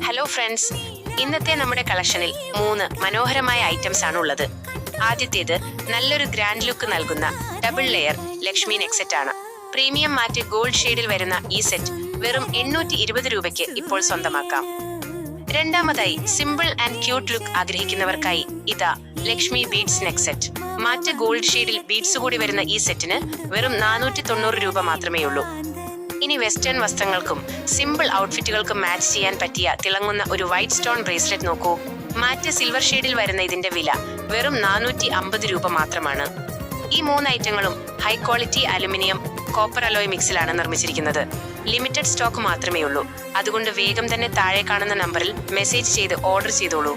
Hello friends, ഇന്നത്തെ നമ്മുടെ കളക്ഷനിൽ 3 മനോഹരമായ ഐറ്റംസ് ആണ് ഉള്ളത്. ആദ്യത്തേത് നല്ലൊരു ഗ്രാൻഡ് ലുക്ക് നൽകുന്ന double layer Lakshmi neck set ആണ്. പ്രീമിയം മാറ്റ് ഗോൾഡ് ഷെയ്ഡിൽ വരുന്ന ഈ സെറ്റ് വെറും 820 രൂപയ്ക്ക് ഇപ്പോൾ സ്വന്തമാക്കാം. രണ്ടാമതായി സിമ്പിൾ ആൻഡ് ക്യൂട്ട് ലുക്ക് ആഗ്രഹിക്കുന്നവർക്കായി ഇതാ ലക്ഷ്മി ബീഡ്സ് നെക്ക് സെറ്റ്. മാറ്റ് ഗോൾഡ് ഷെയ്ഡിൽ ബീഡ്സ് കൂടി വരുന്ന ഈ സെറ്റിന് വെറും 490 രൂപ മാത്രമേ ഉള്ളൂ. ഇനി വെസ്റ്റേൺ വസ്ത്രങ്ങൾക്കും സിമ്പിൾ ഔട്ട്ഫിറ്റുകൾക്കും മാച്ച് ചെയ്യാൻ പറ്റിയ തിളങ്ങുന്ന ഒരു വൈറ്റ് സ്റ്റോൺ ബ്രേസ്ലെറ്റ് നോക്കൂ. മാറ്റ് സിൽവർ ഷെയ്ഡിൽ വരുന്ന ഇതിന്റെ വില വെറും 450 രൂപ മാത്രമാണ്. ഈ 3 ഐറ്റങ്ങളും high quality aluminium copper alloy മിക്സിലാണ് നിർമ്മിച്ചിരിക്കുന്നത്. ലിമിറ്റഡ് സ്റ്റോക്ക് മാത്രമേ ഉള്ളൂ. അതുകൊണ്ട് വേഗം തന്നെ താഴെ കാണുന്ന നമ്പറിൽ മെസ്സേജ് ചെയ്ത് ഓർഡർ ചെയ്തോളൂ.